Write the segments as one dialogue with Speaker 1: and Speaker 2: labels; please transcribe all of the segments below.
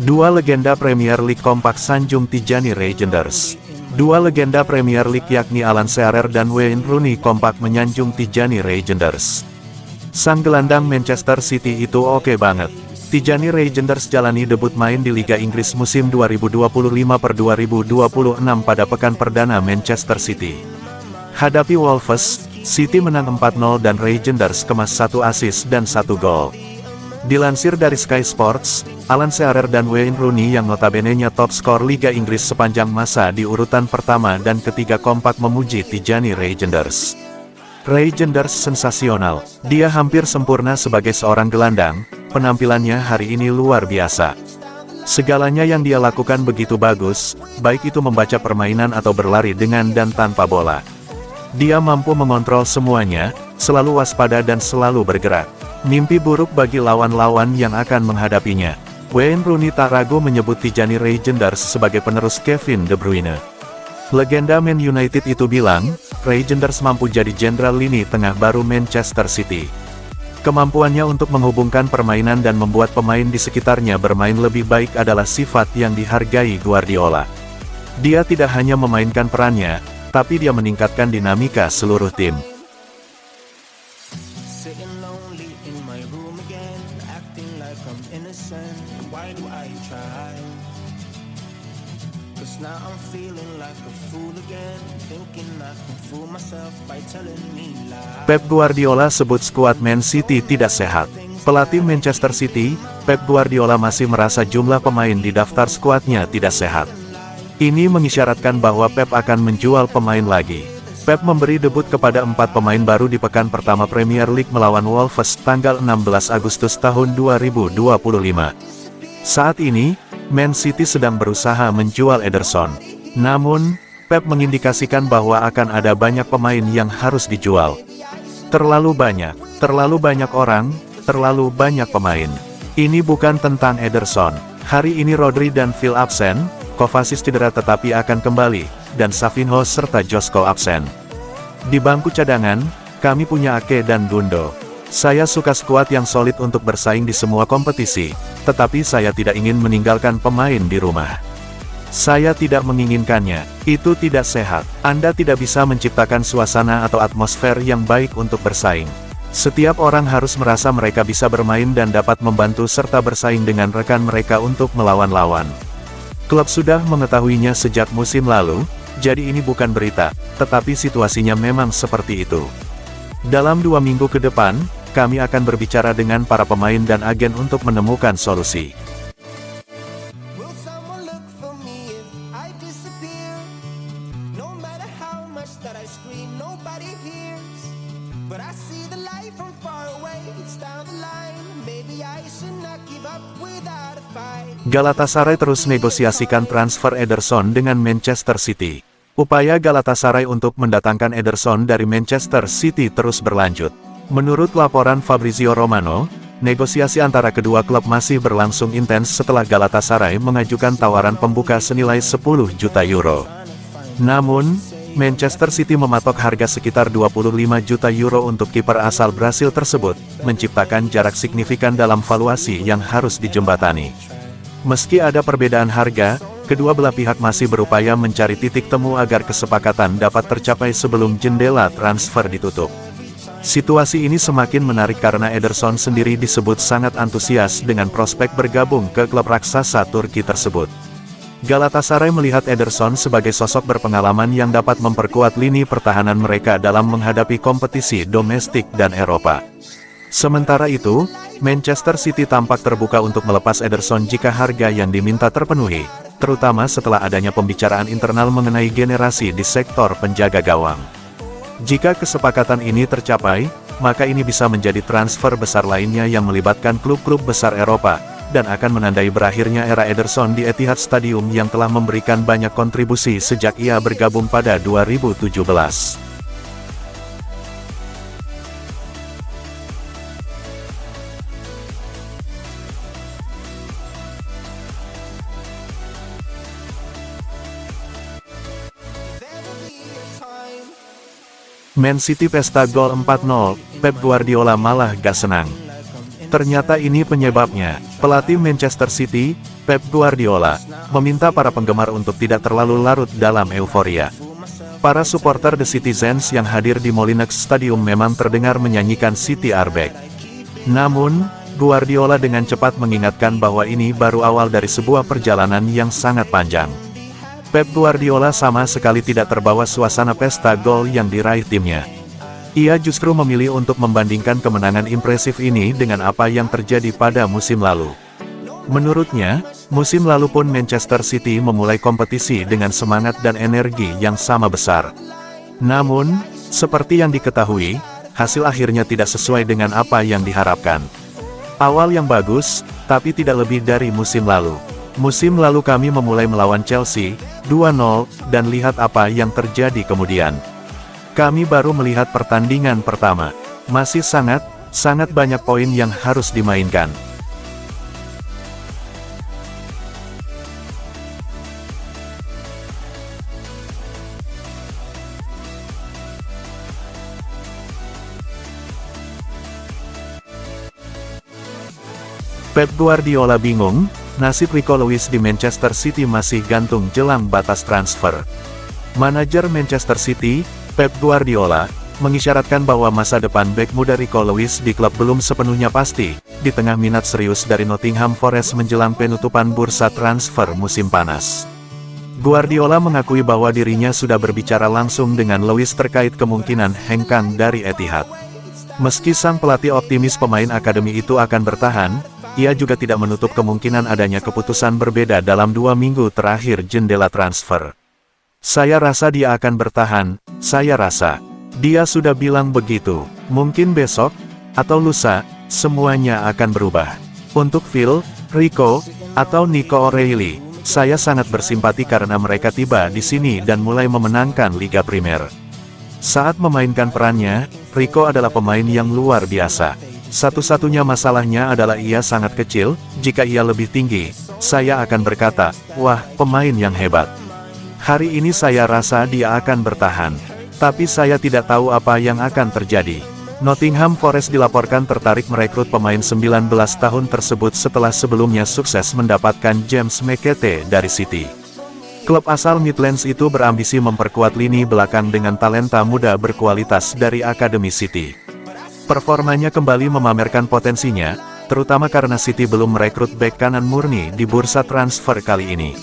Speaker 1: Dua legenda Premier League kompak sanjung Tijani Reijenders. Dua legenda Premier League yakni Alan Shearer dan Wayne Rooney kompak menyanjung Tijani Reijenders. Sang gelandang Manchester City itu oke banget. Tijani Reijenders jalani debut main di Liga Inggris musim 2025-2026 pada pekan perdana Manchester City. Hadapi Wolves, City menang 4-0 dan Reijenders kemas 1 assist dan 1 gol. Dilansir dari Sky Sports, Alan Shearer dan Wayne Rooney yang notabene-nya top skor Liga Inggris sepanjang masa di urutan pertama dan ketiga kompak memuji Tijani Reijenders. Reijenders sensasional, dia hampir sempurna sebagai seorang gelandang, penampilannya hari ini luar biasa. Segalanya yang dia lakukan begitu bagus, baik itu membaca permainan atau berlari dengan dan tanpa bola. Dia mampu mengontrol semuanya, selalu waspada dan selalu bergerak. Mimpi buruk bagi lawan-lawan yang akan menghadapinya. Wayne Rooney tak ragu menyebut Tijani Reijenders sebagai penerus Kevin De Bruyne. Legenda Man United itu bilang, Reijenders mampu jadi jenderal lini tengah baru Manchester City. Kemampuannya untuk menghubungkan permainan dan membuat pemain di sekitarnya bermain lebih baik adalah sifat yang dihargai Guardiola. Dia tidak hanya memainkan perannya, tapi dia meningkatkan dinamika seluruh tim. Pep Guardiola sebut skuad Man City tidak sehat. Pelatih Manchester City, Pep Guardiola masih merasa jumlah pemain di daftar skuadnya tidak sehat. Ini mengisyaratkan bahwa Pep akan menjual pemain lagi. Pep memberi debut kepada 4 pemain baru di pekan pertama Premier League melawan Wolves tanggal 16 Agustus tahun 2025. Saat ini, Man City sedang berusaha menjual Ederson. Namun, Pep mengindikasikan bahwa akan ada banyak pemain yang harus dijual. Terlalu banyak orang, terlalu banyak pemain. Ini bukan tentang Ederson. Hari ini Rodri dan Phil absen, Kovacic cedera tetapi akan kembali, dan Savinho serta Josko absen. Di bangku cadangan, kami punya Ake dan Gundo. Saya suka skuad yang solid untuk bersaing di semua kompetisi, tetapi saya tidak ingin meninggalkan pemain di rumah. Saya tidak menginginkannya, itu tidak sehat. Anda tidak bisa menciptakan suasana atau atmosfer yang baik untuk bersaing. Setiap orang harus merasa mereka bisa bermain dan dapat membantu serta bersaing dengan rekan mereka untuk melawan lawan. Klub sudah mengetahuinya sejak musim lalu, jadi ini bukan berita, tetapi situasinya memang seperti itu. Dalam 2 minggu ke depan, kami akan berbicara dengan para pemain dan agen untuk menemukan solusi. Galatasaray terus negosiasikan transfer Ederson dengan Manchester City. Upaya Galatasaray untuk mendatangkan Ederson dari Manchester City terus berlanjut. Menurut laporan Fabrizio Romano, negosiasi antara kedua klub masih berlangsung intens setelah Galatasaray mengajukan tawaran pembuka senilai 10 juta euro. Namun, Manchester City mematok harga sekitar 25 juta euro untuk kiper asal Brasil tersebut, menciptakan jarak signifikan dalam valuasi yang harus dijembatani. Meski ada perbedaan harga, kedua belah pihak masih berupaya mencari titik temu agar kesepakatan dapat tercapai sebelum jendela transfer ditutup. Situasi ini semakin menarik karena Ederson sendiri disebut sangat antusias dengan prospek bergabung ke klub raksasa Turki tersebut. Galatasaray melihat Ederson sebagai sosok berpengalaman yang dapat memperkuat lini pertahanan mereka dalam menghadapi kompetisi domestik dan Eropa. Sementara itu, Manchester City tampak terbuka untuk melepas Ederson jika harga yang diminta terpenuhi, terutama setelah adanya pembicaraan internal mengenai generasi di sektor penjaga gawang. Jika kesepakatan ini tercapai, maka ini bisa menjadi transfer besar lainnya yang melibatkan klub-klub besar Eropa, dan akan menandai berakhirnya era Ederson di Etihad Stadium yang telah memberikan banyak kontribusi sejak ia bergabung pada 2017. Man City pesta gol 4-0, Pep Guardiola malah gak senang. Ternyata ini penyebabnya. Pelatih Manchester City, Pep Guardiola, meminta para penggemar untuk tidak terlalu larut dalam euforia. Para supporter The Citizens yang hadir di Molineux Stadium memang terdengar menyanyikan City Are Back. Namun, Guardiola dengan cepat mengingatkan bahwa ini baru awal dari sebuah perjalanan yang sangat panjang. Pep Guardiola sama sekali tidak terbawa suasana pesta gol yang diraih timnya. Ia justru memilih untuk membandingkan kemenangan impresif ini dengan apa yang terjadi pada musim lalu. Menurutnya, musim lalu pun Manchester City memulai kompetisi dengan semangat dan energi yang sama besar. Namun, seperti yang diketahui, hasil akhirnya tidak sesuai dengan apa yang diharapkan. Awal yang bagus, tapi tidak lebih dari musim lalu. Musim lalu kami memulai melawan Chelsea, 2-0, dan lihat apa yang terjadi kemudian. Kami baru melihat pertandingan pertama. Masih sangat banyak poin yang harus dimainkan. Pep Guardiola bingung, nasib Rico Lewis di Manchester City masih gantung jelang batas transfer. Manajer Manchester City, Pep Guardiola, mengisyaratkan bahwa masa depan bek muda Rico Lewis di klub belum sepenuhnya pasti, di tengah minat serius dari Nottingham Forest menjelang penutupan bursa transfer musim panas. Guardiola mengakui bahwa dirinya sudah berbicara langsung dengan Lewis terkait kemungkinan hengkang dari Etihad. Meski sang pelatih optimis pemain akademi itu akan bertahan, ia juga tidak menutup kemungkinan adanya keputusan berbeda dalam 2 minggu terakhir jendela transfer. Saya rasa dia akan bertahan, saya rasa. Dia sudah bilang begitu, mungkin besok, atau lusa, semuanya akan berubah. Untuk Phil, Rico, atau Nico O'Reilly, saya sangat bersimpati karena mereka tiba di sini dan mulai memenangkan Liga Primer. Saat memainkan perannya, Rico adalah pemain yang luar biasa. Satu-satunya masalahnya adalah ia sangat kecil, jika ia lebih tinggi, saya akan berkata, wah, pemain yang hebat. Hari ini saya rasa dia akan bertahan. Tapi saya tidak tahu apa yang akan terjadi. Nottingham Forest dilaporkan tertarik merekrut pemain 19 tahun tersebut setelah sebelumnya sukses mendapatkan James McAtee dari City. Klub asal Midlands itu berambisi memperkuat lini belakang dengan talenta muda berkualitas dari Akademi City. Performanya kembali memamerkan potensinya, terutama karena City belum merekrut bek kanan murni di bursa transfer kali ini.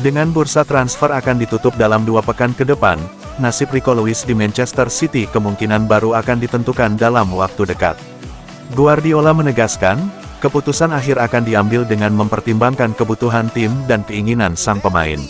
Speaker 1: Dengan bursa transfer akan ditutup dalam 2 pekan ke depan, nasib Rico Lewis di Manchester City kemungkinan baru akan ditentukan dalam waktu dekat. Guardiola menegaskan, keputusan akhir akan diambil dengan mempertimbangkan kebutuhan tim dan keinginan sang pemain.